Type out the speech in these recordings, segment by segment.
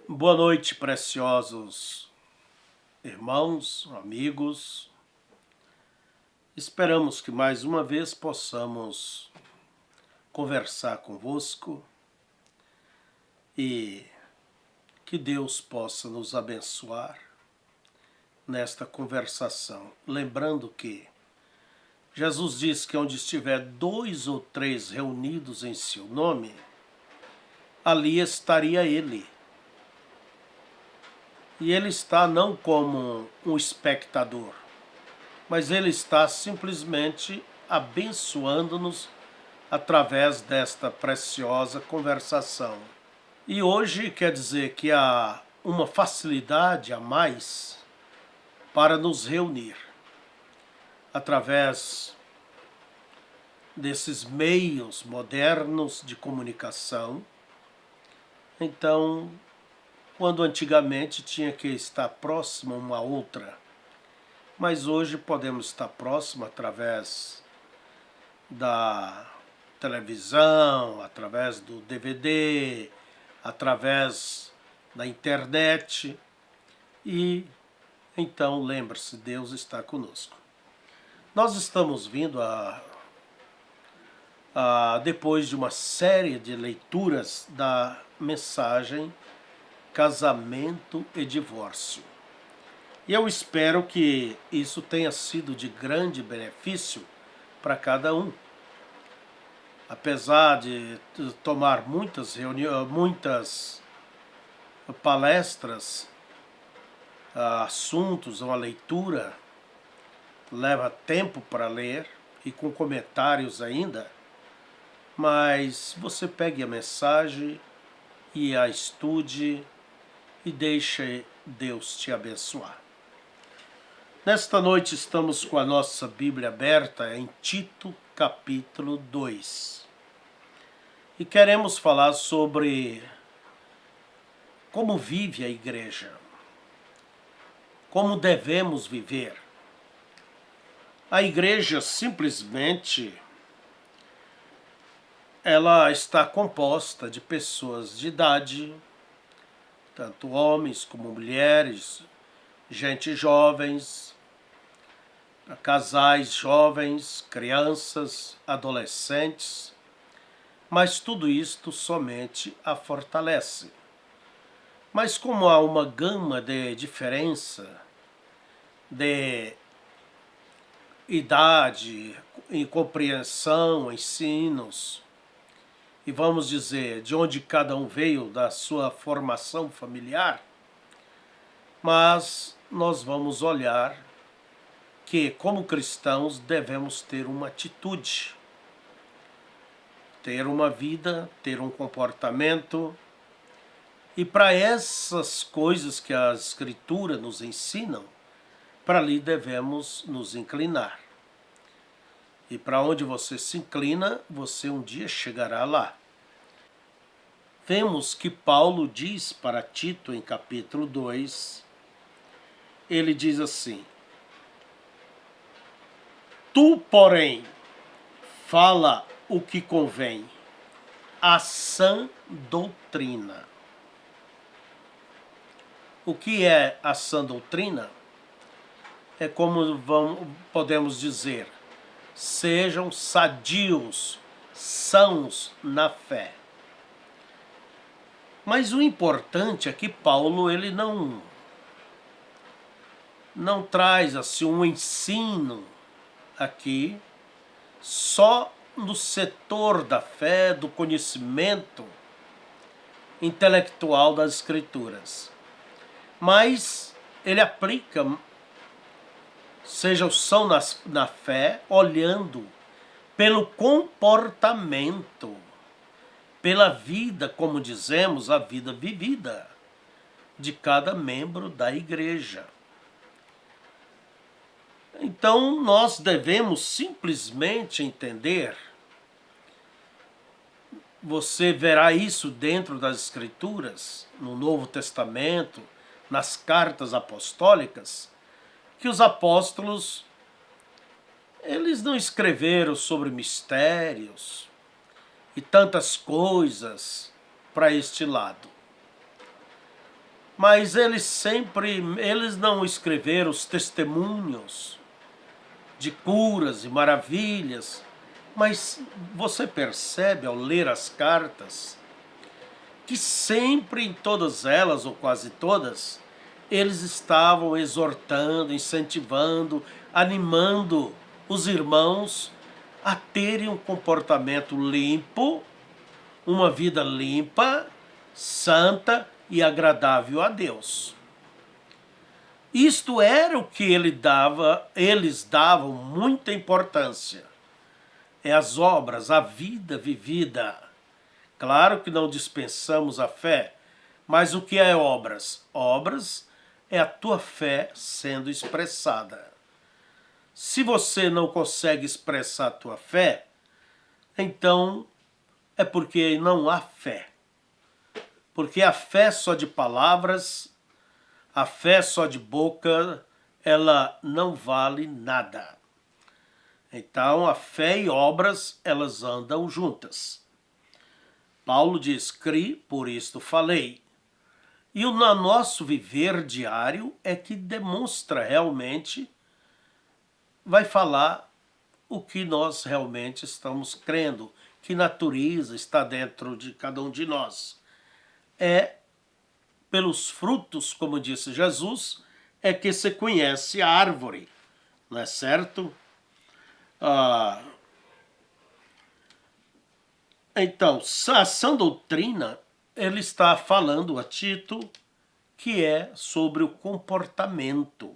Boa noite, preciosos irmãos, amigos. Esperamos que mais uma vez possamos conversar convosco e que Deus possa nos abençoar nesta conversação. Lembrando que Jesus diz que onde estiver 2 ou 3 reunidos em seu nome, ali estaria Ele. E Ele está não como um espectador, mas Ele está simplesmente abençoando-nos através desta preciosa conversação. E hoje quer dizer que há uma facilidade a mais para nos reunir através desses meios modernos de comunicação. Então, quando antigamente tinha que estar próximo uma outra, mas hoje podemos estar próximo através da televisão, através do DVD, através da internet. E então lembre-se, Deus está conosco. Nós estamos vindo depois de uma série de leituras da mensagem Casamento e Divórcio. E eu espero que isso tenha sido de grande benefício para cada um. Apesar de tomar muitas reuniões, muitas palestras, assuntos, uma leitura, leva tempo para ler e com comentários ainda, mas você pegue a mensagem e a estude e deixe Deus te abençoar. Nesta noite estamos com a nossa Bíblia aberta em Tito, capítulo 2. E queremos falar sobre como vive a igreja, como devemos viver. A igreja simplesmente ela está composta de pessoas de idade, tanto homens como mulheres, gente jovens, casais jovens, crianças, adolescentes, mas tudo isto somente a fortalece. Mas como há uma gama de diferença de idade, em compreensão, ensinos, e vamos dizer, de onde cada um veio da sua formação familiar, mas nós vamos olhar que, como cristãos, devemos ter uma atitude, ter uma vida, ter um comportamento, e para essas coisas que a Escritura nos ensinam, para ali devemos nos inclinar. E para onde você se inclina, você um dia chegará lá. Vemos que Paulo diz para Tito, em capítulo 2, ele diz assim: Tu, porém, fala o que convém, a sã doutrina. O que é a sã doutrina? É como podemos dizer, sejam sadios, sãos na fé. Mas o importante é que Paulo ele não traz assim um ensino aqui só no setor da fé, do conhecimento intelectual das Escrituras. Mas ele aplica, seja o são na fé, olhando pelo comportamento, pela vida, como dizemos, a vida vivida de cada membro da igreja. Então nós devemos simplesmente entender, você verá isso dentro das Escrituras, no Novo Testamento, nas cartas apostólicas, que os apóstolos, eles não escreveram sobre mistérios e tantas coisas para este lado. Mas eles não escreveram os testemunhos de curas e maravilhas. Mas você percebe ao ler as cartas que sempre em todas elas, ou quase todas, eles estavam exortando, incentivando, animando os irmãos a terem um comportamento limpo, uma vida limpa, santa e agradável a Deus. Isto era o que eles davam muita importância. É as obras, a vida vivida. Claro que não dispensamos a fé, mas o que é obras? Obras é a tua fé sendo expressada. Se você não consegue expressar a tua fé, então é porque não há fé. Porque a fé só de palavras, a fé só de boca, ela não vale nada. Então a fé e obras, elas andam juntas. Paulo diz, cri, por isto falei. E o nosso viver diário é que demonstra realmente, vai falar o que nós realmente estamos crendo, que natureza está dentro de cada um de nós. É pelos frutos, como disse Jesus, é que se conhece a árvore, não é certo? Então, a sã doutrina, ele está falando a Tito, que é sobre o comportamento.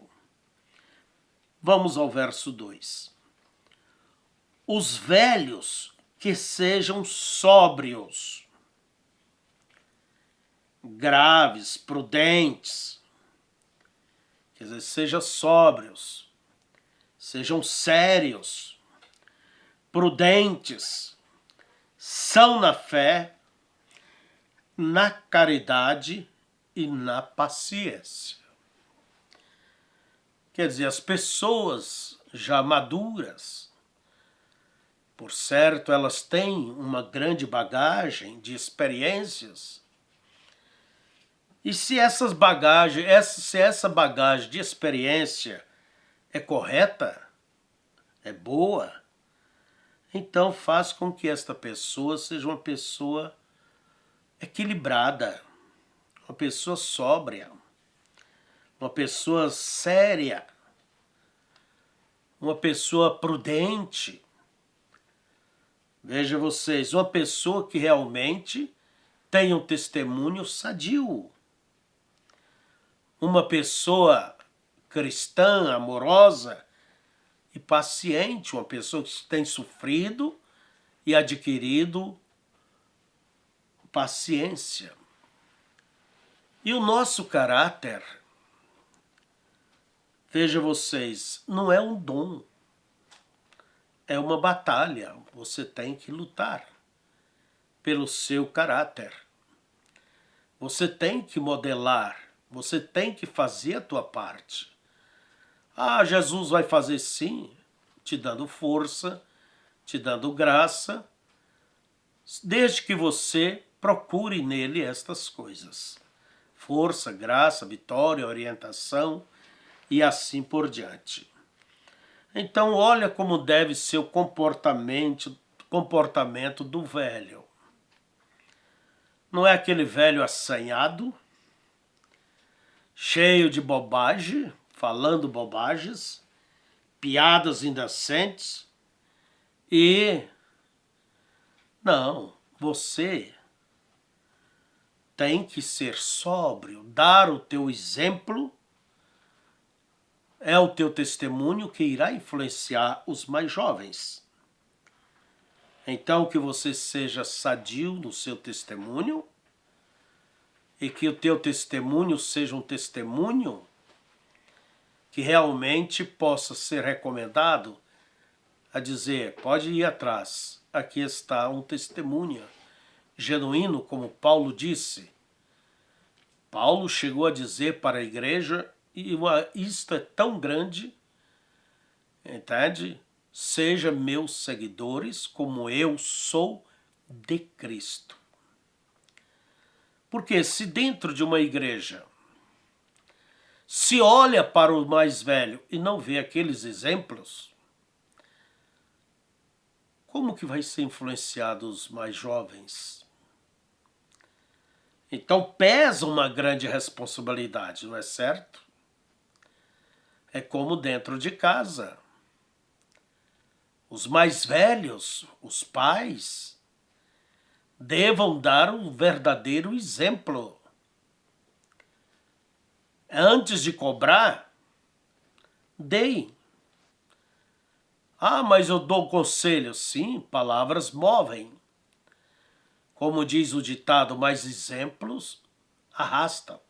Vamos ao verso 2. Os velhos que sejam sóbrios, graves, prudentes, quer dizer, sejam sóbrios, sejam sérios, prudentes, são na fé, na caridade e na paciência. Quer dizer, as pessoas já maduras, por certo, elas têm uma grande bagagem de experiências. E se essa bagagem de experiência é correta, é boa, então faz com que esta pessoa seja uma pessoa equilibrada, uma pessoa sóbria, uma pessoa séria, uma pessoa prudente. Veja vocês, uma pessoa que realmente tem um testemunho sadio. Uma pessoa cristã, amorosa e paciente, uma pessoa que tem sofrido e adquirido paciência. E o nosso caráter, veja vocês, não é um dom, é uma batalha. Você tem que lutar pelo seu caráter. Você tem que modelar, você tem que fazer a tua parte. Ah, Jesus vai fazer sim, te dando força, te dando graça, desde que você procure nele estas coisas. Força, graça, vitória, orientação e assim por diante. Então olha como deve ser o comportamento do velho. Não é aquele velho assanhado, cheio de bobagem, falando bobagens, piadas indecentes e... Não, você tem que ser sóbrio, dar o teu exemplo, é o teu testemunho que irá influenciar os mais jovens. Então que você seja sadio no seu testemunho e que o teu testemunho seja um testemunho que realmente possa ser recomendado a dizer, pode ir atrás, aqui está um testemunho genuíno, como Paulo disse. Paulo chegou a dizer para a igreja, e isto é tão grande, entende? Seja meus seguidores como eu sou de Cristo. Porque se dentro de uma igreja se olha para o mais velho e não vê aqueles exemplos, como que vai ser influenciado os mais jovens? Então pesa uma grande responsabilidade, não é certo? É como dentro de casa. Os mais velhos, os pais, devam dar um verdadeiro exemplo. Antes de cobrar, deem. Ah, mas eu dou conselho. Sim, palavras movem. Como diz o ditado, mais exemplos arrastam.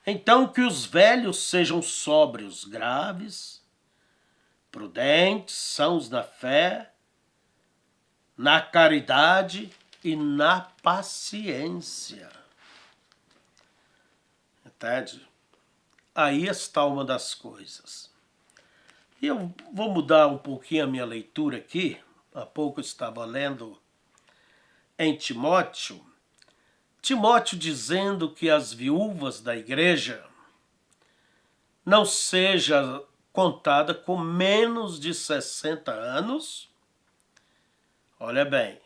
Então que os velhos sejam sóbrios, graves, prudentes, sãos na fé, na caridade e na paciência. Entende? Aí está uma das coisas. E eu vou mudar um pouquinho a minha leitura aqui. Há pouco eu estava lendo em Timóteo. Timóteo dizendo que as viúvas da igreja não seja contada com menos de 60 anos. Olha bem.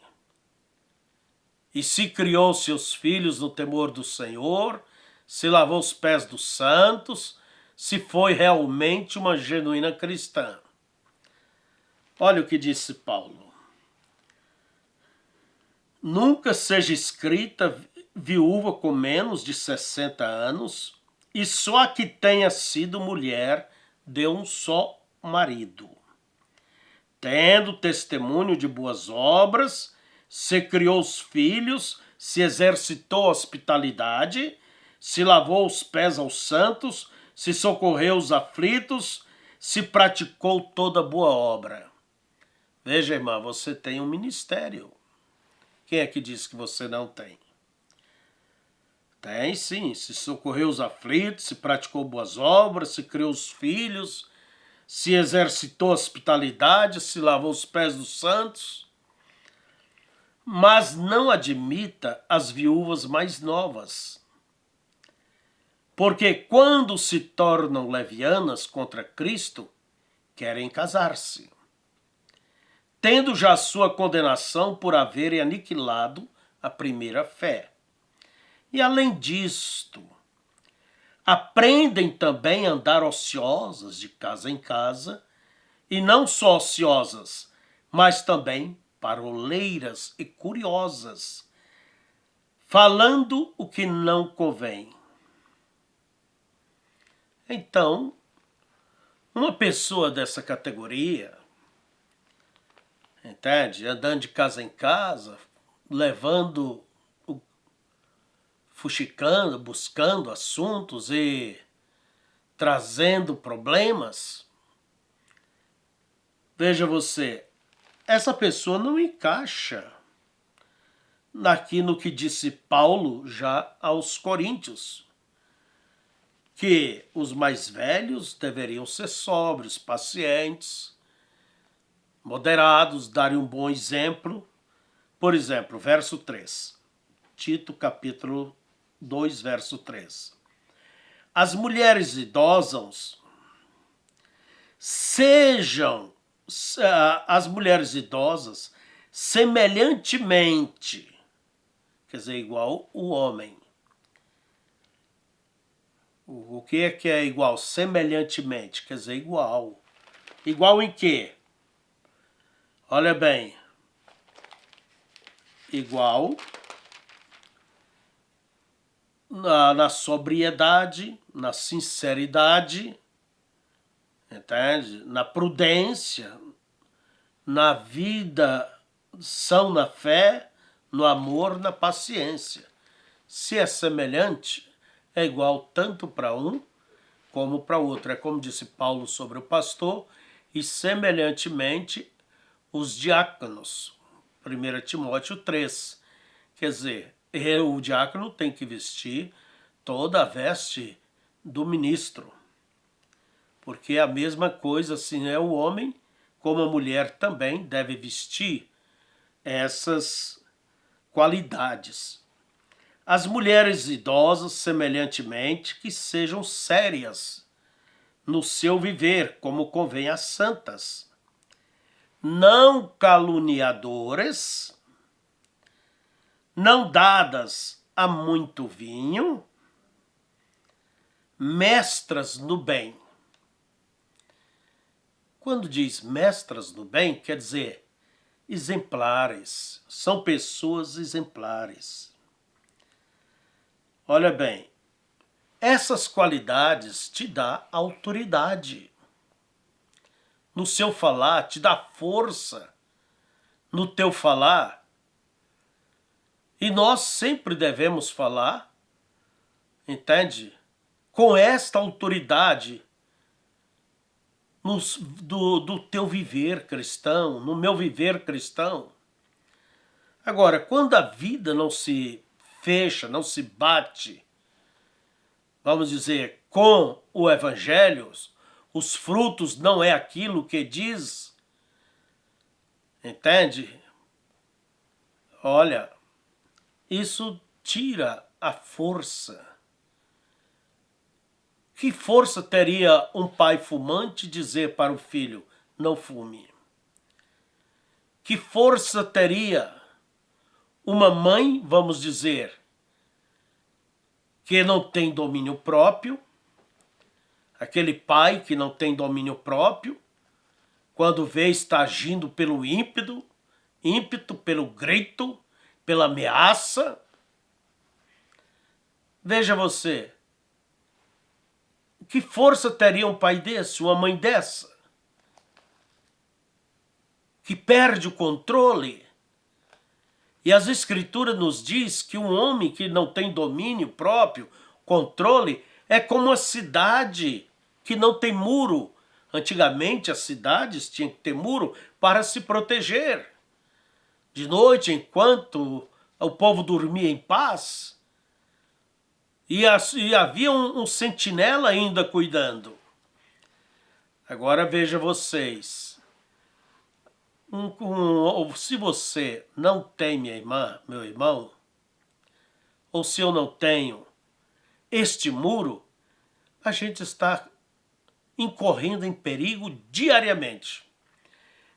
E se criou seus filhos no temor do Senhor, se lavou os pés dos santos, se foi realmente uma genuína cristã. Olha o que disse Paulo. Nunca seja escrita viúva com menos de 60 anos, e só a que tenha sido mulher de um só marido. Tendo testemunho de boas obras, se criou os filhos, se exercitou a hospitalidade, se lavou os pés aos santos, se socorreu os aflitos, se praticou toda boa obra. Veja, irmã, você tem um ministério. Quem é que diz que você não tem? Tem sim, se socorreu os aflitos, se praticou boas obras, se criou os filhos, se exercitou a hospitalidade, se lavou os pés dos santos. Mas não admita as viúvas mais novas. Porque quando se tornam levianas contra Cristo, querem casar-se, tendo já sua condenação por haverem aniquilado a primeira fé. E além disto, aprendem também a andar ociosas de casa em casa, e não só ociosas, mas também paroleiras e curiosas, falando o que não convém. Então, uma pessoa dessa categoria, entende? Andando de casa em casa, levando, fuxicando, buscando assuntos e trazendo problemas. Veja você, essa pessoa não encaixa naquilo que disse Paulo já aos Coríntios, que os mais velhos deveriam ser sóbrios, pacientes, moderados, darem um bom exemplo. Por exemplo, verso 3. Tito, capítulo 2, verso 3. As mulheres idosas sejam as mulheres idosas semelhantemente, quer dizer, igual o homem. O que é igual? Semelhantemente, quer dizer, igual. Igual em quê? Olha bem. Igual na sobriedade, na sinceridade, entende? Na prudência, na vida são na fé, no amor, na paciência. Se é semelhante, é igual tanto para um como para outro. É como disse Paulo sobre o pastor, e semelhantemente os diáconos. 1 Timóteo 3. Quer dizer, o diácono tem que vestir toda a veste do ministro. Porque é a mesma coisa, assim é o homem, como a mulher também deve vestir essas qualidades. As mulheres idosas, semelhantemente, que sejam sérias no seu viver, como convém às santas, não caluniadoras, não dadas a muito vinho, mestras no bem. Quando diz mestras no bem, quer dizer exemplares, são pessoas exemplares. Olha bem, essas qualidades te dá autoridade. No seu falar, te dá força no teu falar. E nós sempre devemos falar, entende? Com esta autoridade do teu viver cristão, no meu viver cristão. Agora, quando a vida não se fecha, não se bate, vamos dizer, com o evangelho, os frutos não é aquilo que diz, entende? Olha, isso tira a força. Que força teria um pai fumante dizer para o filho, não fume? Que força teria uma mãe, vamos dizer, que não tem domínio próprio, aquele pai que não tem domínio próprio, quando vê está agindo pelo ímpeto, pelo grito, pela ameaça? Veja você, que força teria um pai desse, uma mãe dessa? Que perde o controle. E as escrituras nos diz que um homem que não tem domínio próprio, controle, é como uma cidade que não tem muro. Antigamente as cidades tinham que ter muro para se proteger. De noite, enquanto o povo dormia em paz, e havia um sentinela ainda cuidando. Agora veja vocês, se você não tem, minha irmã, meu irmão, ou se eu não tenho este muro, a gente está incorrendo em perigo diariamente.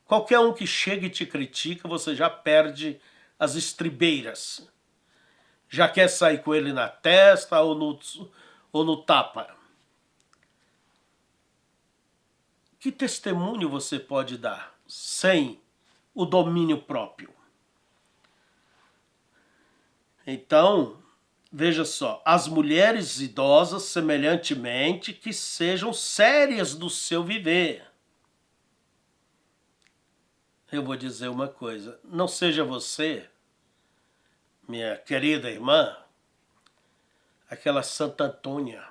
Qualquer um que chega e te critica, você já perde as estribeiras. Já quer sair com ele na testa ou no tapa. Que testemunho você pode dar sem o domínio próprio? Então, veja só, as mulheres idosas, semelhantemente, que sejam sérias do seu viver. Eu vou dizer uma coisa, não seja você, minha querida irmã, aquela Santa Antônia.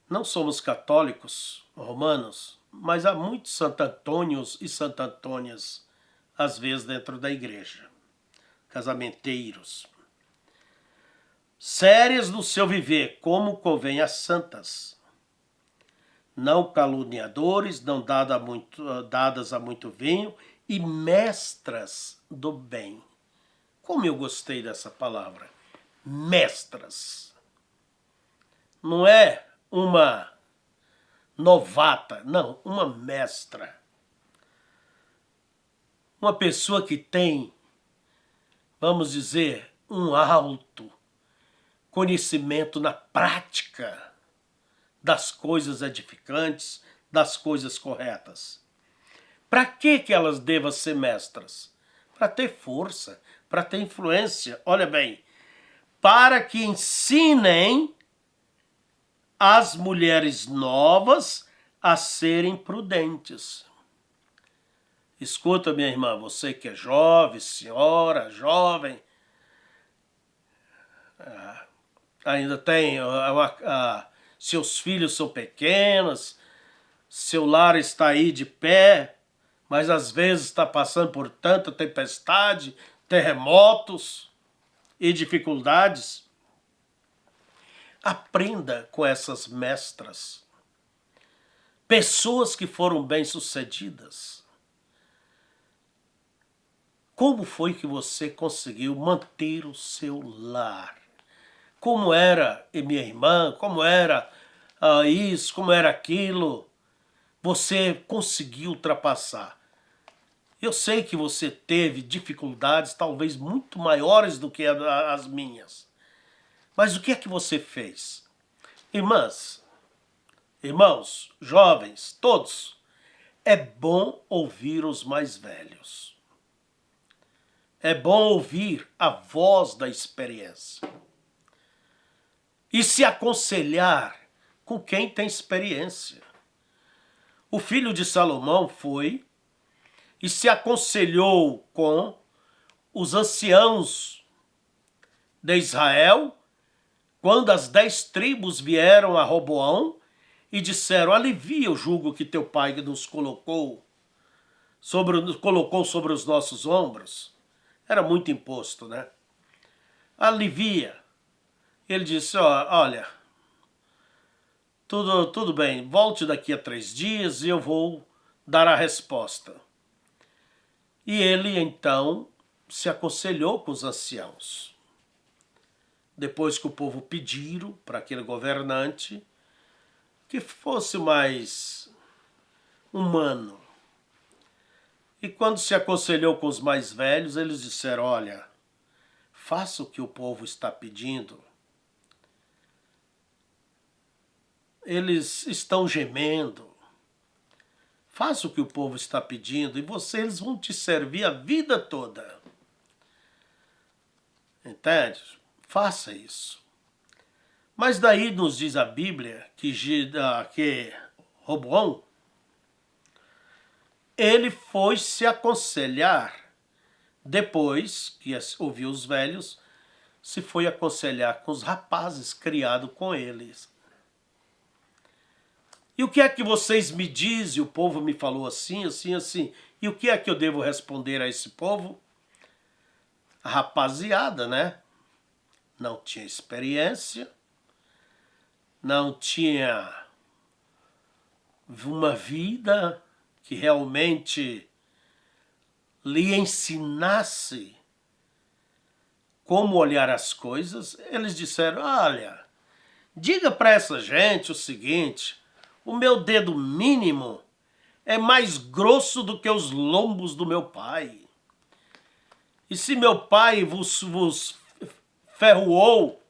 Não somos católicos romanos, mas há muitos Santo Antônios e Santa Antônias, às vezes, dentro da igreja. Casamenteiros. Sérias no seu viver, como convém às santas. Não caluniadores, não dadas a muito vinho, e mestras do bem. Como eu gostei dessa palavra. Mestras. Não é uma novata, não, uma mestra. Uma pessoa que tem, vamos dizer, um alto conhecimento na prática das coisas edificantes, das coisas corretas. Para que elas devem ser mestras? Para ter força, para ter influência. Olha bem, para que ensinem as mulheres novas a serem prudentes. Escuta, minha irmã, você que é jovem, senhora, jovem, ainda tem, seus filhos são pequenos, seu lar está aí de pé, mas às vezes está passando por tanta tempestade, terremotos e dificuldades. Aprenda com essas mestras, pessoas que foram bem-sucedidas. como foi que você conseguiu manter o seu lar? Como era minha irmã, como era isso, como era aquilo? Você conseguiu ultrapassar. Eu sei que você teve dificuldades talvez muito maiores do que as minhas. Mas o que é que você fez? Irmãs, irmãos, jovens, todos, é bom ouvir os mais velhos. É bom ouvir a voz da experiência. E se aconselhar com quem tem experiência. O filho de Salomão foi e se aconselhou com os anciãos de Israel, quando as 10 tribos vieram a Roboão e disseram: alivia o jugo que teu pai nos colocou sobre os nossos ombros. Era muito imposto, né? Alivia. Ele disse: olha, tudo bem, volte daqui a 3 dias e eu vou dar a resposta. E ele, então, se aconselhou com os anciãos. Depois que o povo pediram para aquele governante que fosse mais humano. E quando se aconselhou com os mais velhos, eles disseram: olha, faça o que o povo está pedindo. Eles estão gemendo. Faça o que o povo está pedindo e eles vão te servir a vida toda. Entende? Faça isso. Mas daí nos diz a Bíblia que Roboão, ele foi se aconselhar, depois que ouviu os velhos, se foi aconselhar com os rapazes criados com eles. E o que é que vocês me dizem? O povo me falou assim, assim, assim. E o que é que eu devo responder a esse povo? A rapaziada, né? Não tinha experiência, não tinha uma vida que realmente lhe ensinasse como olhar as coisas. Eles disseram: olha, diga para essa gente o seguinte: o meu dedo mínimo é mais grosso do que os lombos do meu pai. E se meu pai vos ferroou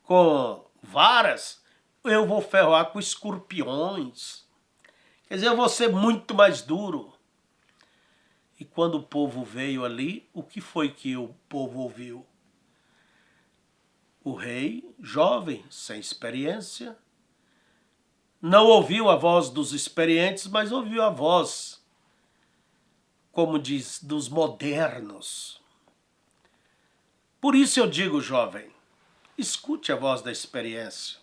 com varas, eu vou ferroar com escorpiões. Quer dizer, eu vou ser muito mais duro. E quando o povo veio ali, o que foi que o povo ouviu? O rei, jovem, sem experiência, não ouviu a voz dos experientes, mas ouviu a voz, como diz, dos modernos. Por isso eu digo, jovem, escute a voz da experiência.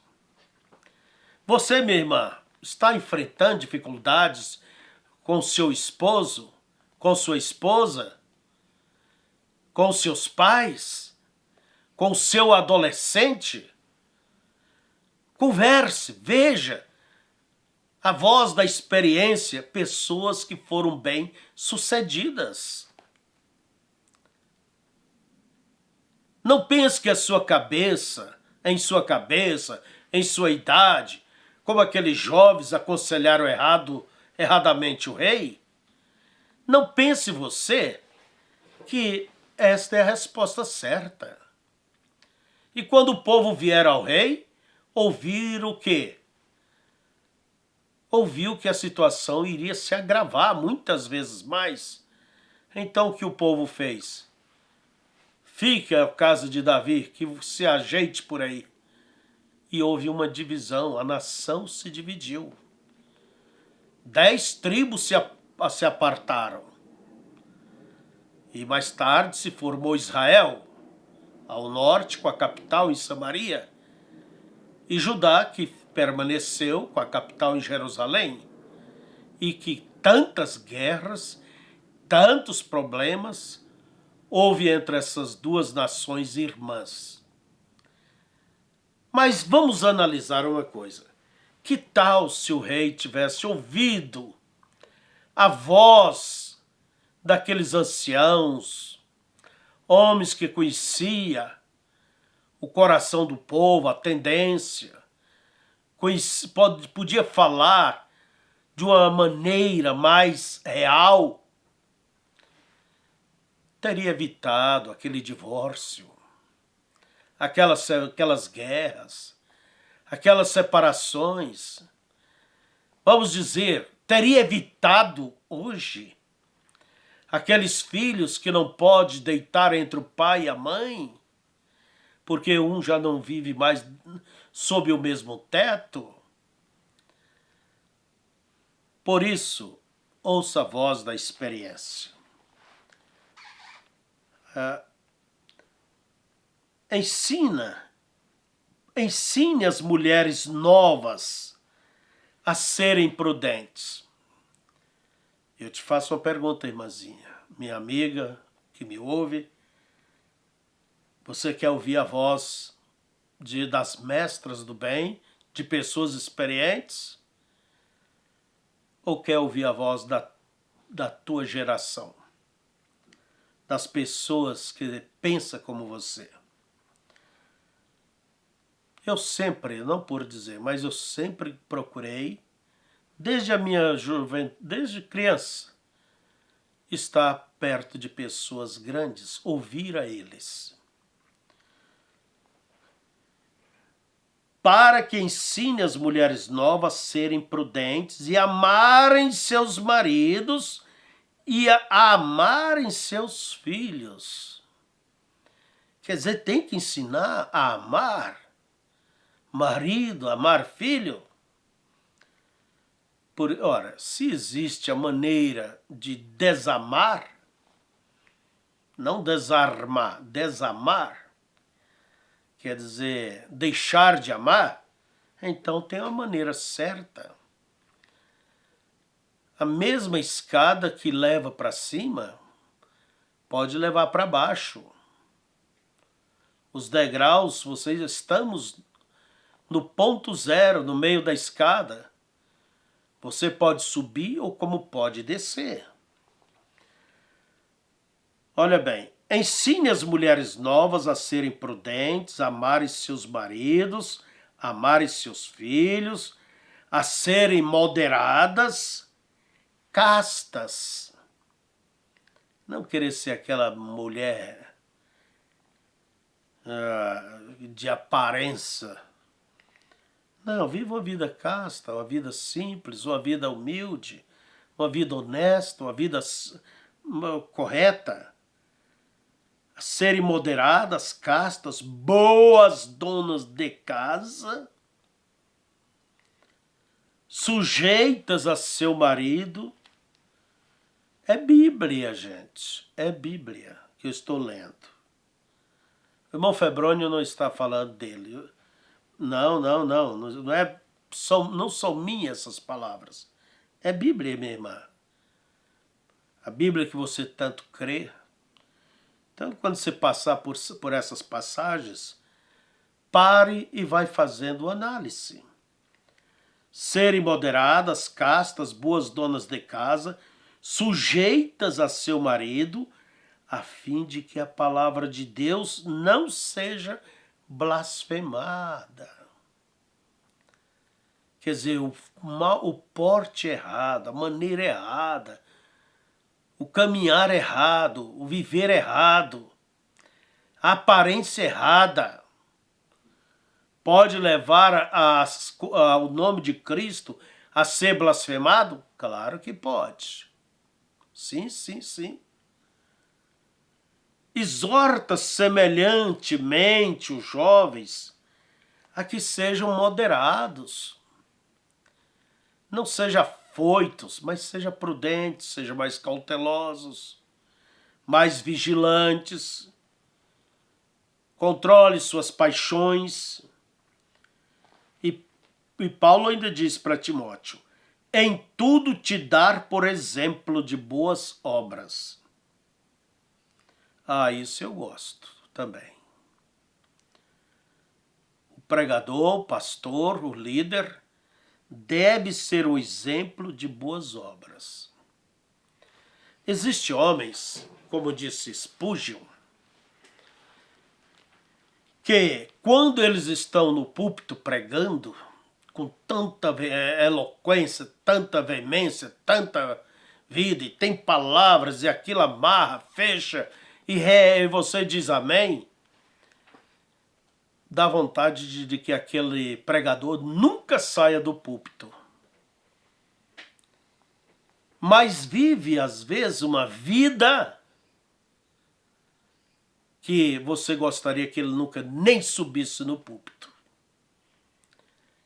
Você, minha irmã, está enfrentando dificuldades com seu esposo, com sua esposa, com seus pais, com seu adolescente? Converse, veja a voz da experiência, pessoas que foram bem-sucedidas. Não pense que em sua cabeça, em sua idade, como aqueles jovens aconselharam erradamente o rei. Não pense você que esta é a resposta certa. E quando o povo vier ao rei, ouvir o quê? Ouviu que a situação iria se agravar muitas vezes mais. Então o que o povo fez? Fique a casa de Davi, que se ajeite por aí. E houve uma divisão, a nação se dividiu. 10 tribos se apartaram. E mais tarde se formou Israel, ao norte, com a capital em Samaria, e Judá, que permaneceu com a capital em Jerusalém, e que tantas guerras, tantos problemas houve entre essas duas nações irmãs. Mas vamos analisar uma coisa. Que tal se o rei tivesse ouvido a voz daqueles anciãos, homens que conhecia o coração do povo, a tendência, podia falar de uma maneira mais real, teria evitado aquele divórcio, aquelas guerras, aquelas separações. Vamos dizer, teria evitado hoje aqueles filhos que não podem deitar entre o pai e a mãe, porque um já não vive mais sob o mesmo teto. Por isso, ouça a voz da experiência. Ensine as mulheres novas a serem prudentes. Eu te faço uma pergunta, irmãzinha, minha amiga que me ouve. Você quer ouvir a voz das mestras do bem, de pessoas experientes? Ou quer ouvir a voz da tua geração? Das pessoas que pensam como você? Eu sempre, não por dizer, mas eu sempre procurei, desde a minha juventude, desde criança, estar perto de pessoas grandes, ouvir a eles. Para que ensine as mulheres novas a serem prudentes e amarem seus maridos e a amarem seus filhos. Quer dizer, tem que ensinar a amar marido, amar filho. Ora, se existe a maneira de desamar, não desarmar, desamar, quer dizer, deixar de amar, então tem uma maneira certa. A mesma escada que leva para cima pode levar para baixo. Os degraus, estamos no ponto zero, no meio da escada. Você pode subir ou como pode descer. Olha bem, ensine as mulheres novas a serem prudentes, a amarem seus maridos, a amarem seus filhos, a serem moderadas, castas. Não querer ser aquela mulher de aparência. Não, viva uma vida casta, uma vida simples, uma vida humilde, uma vida honesta, uma vida correta. Serem moderadas, castas, boas donas de casa, sujeitas a seu marido. É Bíblia, gente. É Bíblia que eu estou lendo. O irmão Febrônio não está falando dele. Não. Não são minhas essas palavras. É Bíblia, minha irmã. A Bíblia que você tanto crê. Então, quando você passar por essas passagens, pare e vai fazendo análise. Serem moderadas, castas, boas donas de casa, sujeitas a seu marido, a fim de que a palavra de Deus não seja blasfemada. Quer dizer, o porte errado, a maneira errada, o caminhar errado, o viver errado, a aparência errada, pode levar o nome de Cristo a ser blasfemado? Claro que pode. Sim. Exorta semelhantemente os jovens a que sejam moderados. Não sejam afoitos, mas sejam prudentes, sejam mais cautelosos, mais vigilantes. Controle suas paixões. E Paulo ainda diz para Timóteo, em tudo te dar por exemplo de boas obras. Isso eu gosto também. O pregador, o pastor, o líder deve ser um exemplo de boas obras. Existem homens, como disse Spurgeon, que quando eles estão no púlpito pregando, com tanta eloquência, tanta veemência, tanta vida, e tem palavras, e aquilo amarra, fecha, e você diz amém, dá vontade de que aquele pregador nunca saia do púlpito. Mas vive, às vezes, uma vida que você gostaria que ele nunca nem subisse no púlpito.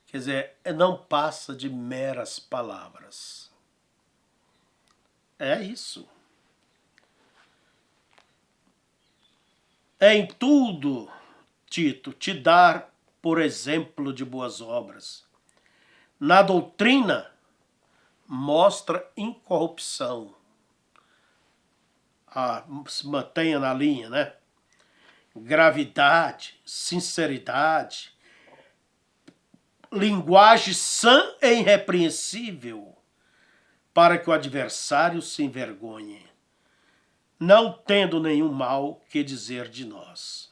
Quer dizer, não passa de meras palavras. É isso. Em tudo, Tito, te dar por exemplo de boas obras. Na doutrina, mostra incorrupção. Se mantenha na linha, né? Gravidade, sinceridade, linguagem sã e irrepreensível, para que o adversário se envergonhe, não tendo nenhum mal que dizer de nós.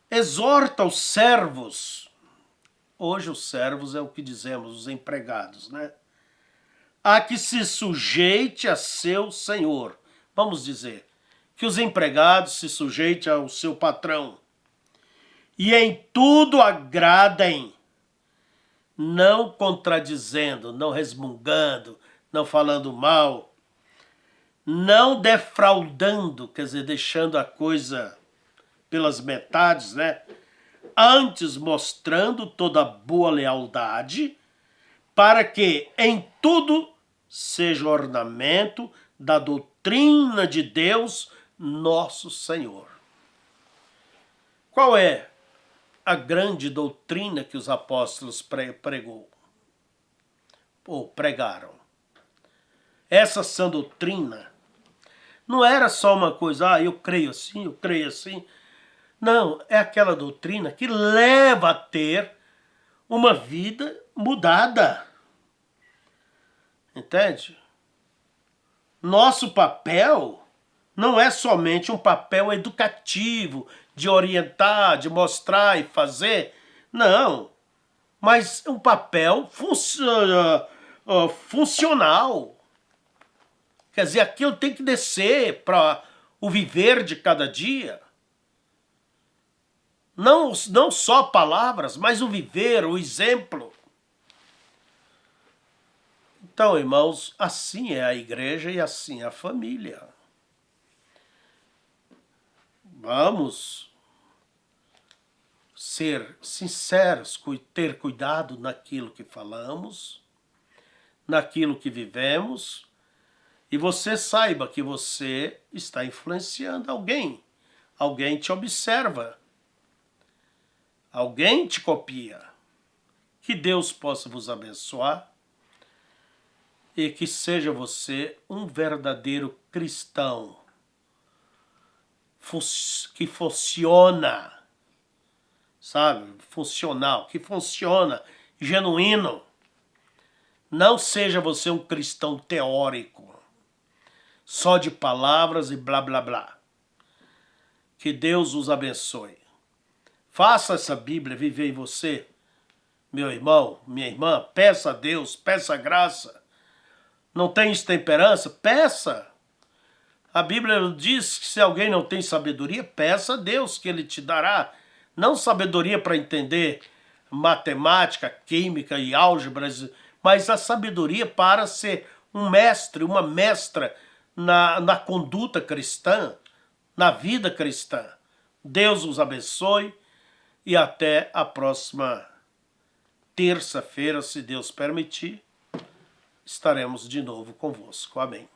Exorta os servos, hoje os servos é o que dizemos, os empregados, né? A que se sujeite a seu senhor. Vamos dizer, que os empregados se sujeitem ao seu patrão. E em tudo agradem, não contradizendo, não resmungando, não falando mal, não defraudando, quer dizer, deixando a coisa pelas metades, né? Antes mostrando toda boa lealdade, para que em tudo seja ornamento da doutrina de Deus, nosso Senhor. Qual é a grande doutrina que os apóstolos pregaram? Essa sã doutrina não era só uma coisa, eu creio assim, eu creio assim. Não, é aquela doutrina que leva a ter uma vida mudada. Entende? Nosso papel não é somente um papel educativo, de orientar, de mostrar e fazer. Não, mas um papel funcional. Quer dizer, aquilo tem que descer para o viver de cada dia. Não só palavras, mas o viver, o exemplo. Então, irmãos, assim é a igreja e assim é a família. Vamos ser sinceros, ter cuidado naquilo que falamos, naquilo que vivemos, e você saiba que você está influenciando alguém. Alguém te observa. Alguém te copia. Que Deus possa vos abençoar e que seja você um verdadeiro cristão que funciona, sabe? Funcional, que funciona, genuíno. Não seja você um cristão teórico, só de palavras e blá blá blá. Que Deus os abençoe. Faça essa Bíblia viver em você, meu irmão, minha irmã. Peça a Deus, peça a graça. Não tem temperança? Peça. A Bíblia diz que se alguém não tem sabedoria, peça a Deus que Ele te dará. Não sabedoria para entender matemática, química e álgebras, mas a sabedoria para ser um mestre, uma mestra na conduta cristã, na vida cristã. Deus os abençoe e até a próxima terça-feira, se Deus permitir, estaremos de novo convosco. Amém.